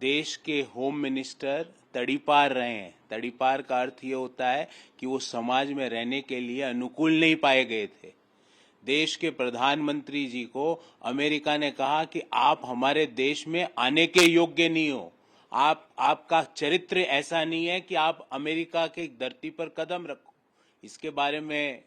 देश के home minister तड़ीपार रहे हैं। तड़ीपार का अर्थ ये होता है कि वो समाज में रहने के लिए अनुकूल नहीं पाए गए थे। देश के प्रधानमंत्री जी को अमेरिका ने कहा कि आप हमारे देश में आने के योग्य नहीं हो, आपका चरित्र ऐसा नहीं है कि आप अमेरिका के धरती पर कदम रखो। इसके बारे में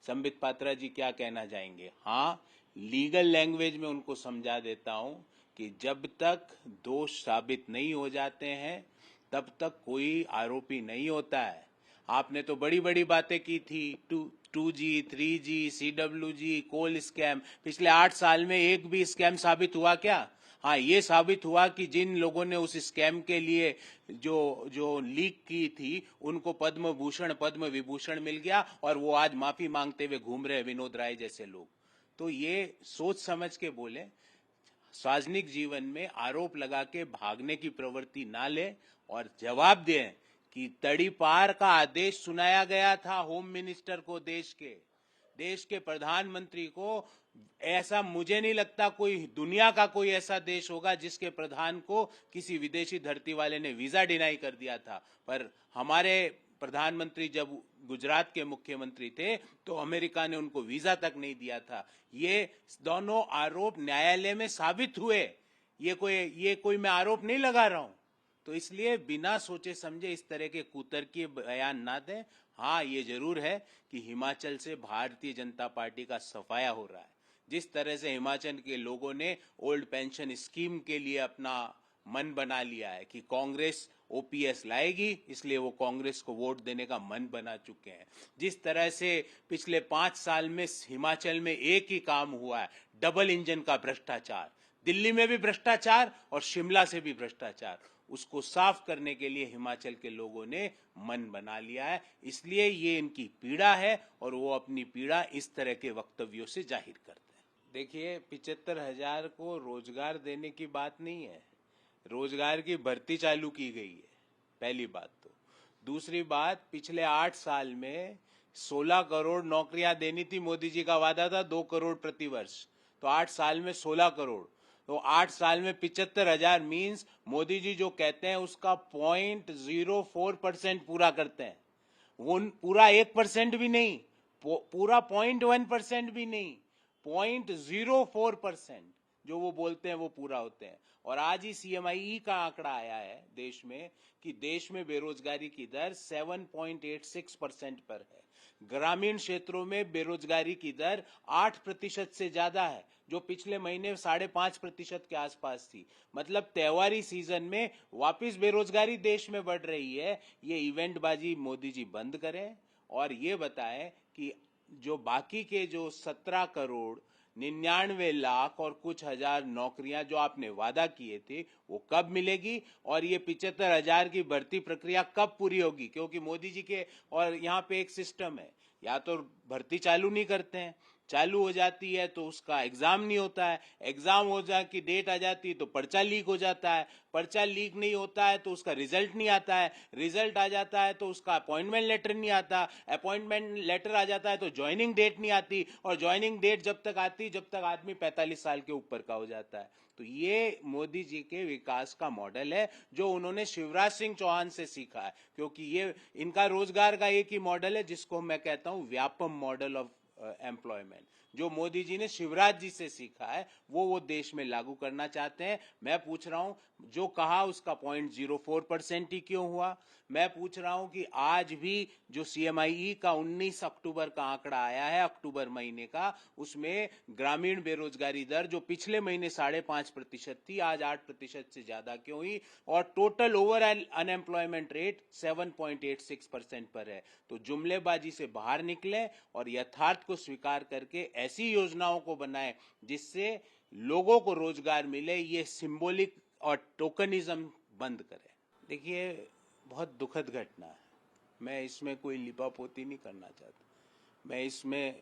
संबित पात्रा जी क्या कहना चाहेंगे? हाँ, लीगल लैंग्वेज में उनको समझा देता हूं कि जब तक दोष साबित नहीं हो जाते हैं तब तक कोई आरोपी नहीं होता है। आपने तो बड़ी बड़ी बातें की थी, 2G, 3G, CWG, कोल स्कैम। पिछले 8 साल में एक भी स्कैम साबित हुआ क्या? हाँ, ये साबित हुआ कि जिन लोगों ने उस स्कैम के लिए जो लीक की थी उनको पद्म भूषण पद्म विभूषण मिल गया और वो आज माफी मांगते हुए घूम रहे विनोद राय जैसे लोग। तो ये सोच समझ के बोले, सार्वजनिक जीवन में आरोप लगा के भागने की प्रवृत्ति ना ले और जवाब दें कि तड़ीपार का आदेश सुनाया गया था होम मिनिस्टर को, देश के प्रधानमंत्री को। ऐसा मुझे नहीं लगता कोई दुनिया का कोई ऐसा देश होगा जिसके प्रधान को किसी विदेशी धरती वाले ने वीजा डिनाई कर दिया था। पर हमारे प्रधानमंत्री जब गुजरात के मुख्यमंत्री थे तो अमेरिका ने उनको वीजा तक नहीं दिया था। ये दोनों आरोप न्यायालय में साबित हुए। ये कोई मैं आरोप नहीं लगा रहा हूं। तो इसलिए बिना सोचे समझे इस तरह के कुतर्की बयान ना दें। हाँ, ये जरूर है कि हिमाचल से भारतीय जनता पार्टी का सफाया हो रहा है। जिस तरह से हिमाचल के लोगों ने ओल्ड पेंशन स्कीम के लिए अपना मन बना लिया है कि कांग्रेस ओपीएस लाएगी, इसलिए वो कांग्रेस को वोट देने का मन बना चुके हैं। जिस तरह से पिछले 5 साल में हिमाचल में एक ही काम हुआ है, डबल इंजन का भ्रष्टाचार। दिल्ली में भी भ्रष्टाचार और शिमला से भी भ्रष्टाचार। उसको साफ करने के लिए हिमाचल के लोगों ने मन बना लिया है। इसलिए ये इनकी पीड़ा है और वो अपनी पीड़ा इस तरह के वक्तव्यों से जाहिर करते हैं। देखिए, 75,000 को रोजगार देने की बात नहीं है, रोजगार की भर्ती चालू की गई है, पहली बात तो। दूसरी बात, पिछले 8 साल में 16 करोड़ नौकरियां देनी थी। मोदी जी का वादा था 2 करोड़ प्रति वर्ष, तो 8 साल में 16 करोड़, तो 8 साल में 75,000 मीन्स मोदी जी जो कहते हैं उसका 0.04% पूरा करते हैं। वो पूरा 1% भी नहीं, पूरा 0.1% भी नहीं, 0.04% जो वो बोलते हैं वो पूरा होते हैं। और आज ही CMIE का आंकड़ा आया है देश में कि देश में बेरोजगारी की दर 7.86% पर है। ग्रामीण क्षेत्रों में बेरोजगारी की दर 8% से ज्यादा है, जो पिछले महीने 5.5% के आसपास थी। मतलब त्योहारी सीजन में वापस बेरोजगारी देश में बढ़ रही है। ये इवेंट बाजी मोदी जी बंद करें और ये बताएं कि जो बाकी के जो 17 करोड़ 99 लाख और कुछ हजार नौकरियां जो आपने वादा किए थे वो कब मिलेगी और ये 75,000 की भर्ती प्रक्रिया कब पूरी होगी? क्योंकि मोदी जी के और यहाँ पे एक सिस्टम है, या तो भर्ती चालू नहीं करते हैं, चालू हो जाती है तो उसका एग्जाम नहीं होता है, एग्जाम हो जा की डेट आ जाती है तो पर्चा लीक हो जाता है, पर्चा लीक नहीं होता है तो उसका रिजल्ट नहीं आता है, रिजल्ट आ जाता है तो उसका अपॉइंटमेंट लेटर नहीं आता, अपॉइंटमेंट लेटर आ जाता है तो ज्वाइनिंग डेट नहीं आती, और ज्वाइनिंग डेट जब तक आती जब तक आदमी 45 साल के ऊपर का हो जाता है। तो ये मोदी जी के विकास का मॉडल है जो उन्होंने शिवराज सिंह चौहान से सीखा है, क्योंकि ये इनका रोजगार का एक ही मॉडल है जिसको मैं कहता हूं व्यापम मॉडल ऑफ एम्प्लॉयमेंट, जो मोदी जी ने शिवराज जी से सीखा है वो देश में लागू करना चाहते हैं। मैं पूछ रहा हूं, जो कहा उसका 0.04% ही क्यों हुआ? मैं पूछ रहा हूं कि आज भी जो CMIE का 19 अक्टूबर का आंकड़ा आया है, अक्टूबर महीने का, उसमें ग्रामीण बेरोजगारी दर जो पिछले महीने 5.5% थी आज 8% से ज्यादा क्यों हुई, और टोटल ओवरऑल अनएम्प्लॉयमेंट रेट 7.86% पर है। तो जुमलेबाजी से बाहर निकले और यथार्थ को स्वीकार करके ऐसी योजनाओं को बनाए जिससे लोगों को रोजगार मिले। ये सिंबॉलिक और टोकनिज्म बंद करें। देखिए, बहुत दुखद घटना है, मैं इसमें कोई लिपापोती नहीं करना चाहता। मैं इसमें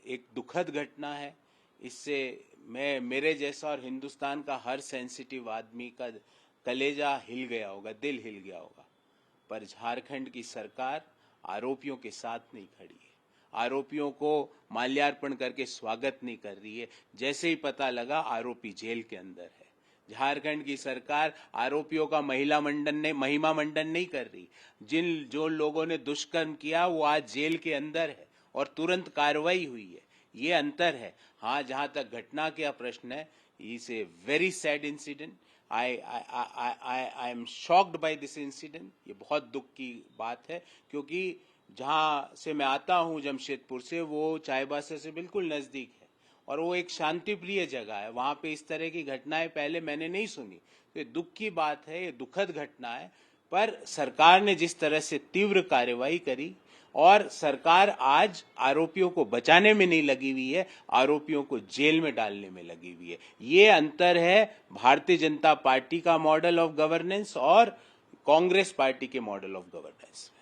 एक दुखद घटना है, इससे मैं मेरे जैसा और हिंदुस्तान का हर सेंसिटिव आदमी का कलेजा हिल गया होगा, दिल हिल गया होगा। पर झारखंड की सरकार आरोपियों के साथ नहीं खड़ी है, आरोपियों को माल्यार्पण करके स्वागत नहीं कर रही है। जैसे ही पता लगा आरोपी जेल के अंदर है, झारखंड की सरकार आरोपियों का महिमा मंडन नहीं कर रही। जो लोगों ने दुष्कर्म किया वो आज जेल के अंदर है और तुरंत कार्रवाई हुई है। ये अंतर है। हाँ, जहां तक घटना का प्रश्न है, is a very sad incident. I am shocked by this incident. ये बहुत दुख की बात है, क्योंकि जहां से मैं आता हूं, जमशेदपुर से, वो चाईबासा से बिल्कुल नजदीक है और वो एक शांति प्रिय जगह है। वहां पे इस तरह की घटनाएं पहले मैंने नहीं सुनी। तो ये दुख की बात है, ये दुखद घटना है। पर सरकार ने जिस तरह से तीव्र कार्रवाई करी, और सरकार आज आरोपियों को बचाने में नहीं लगी हुई है, आरोपियों को जेल में डालने में लगी हुई है। ये अंतर है भारतीय जनता पार्टी का मॉडल ऑफ गवर्नेंस और कांग्रेस पार्टी के मॉडल ऑफ गवर्नेंस।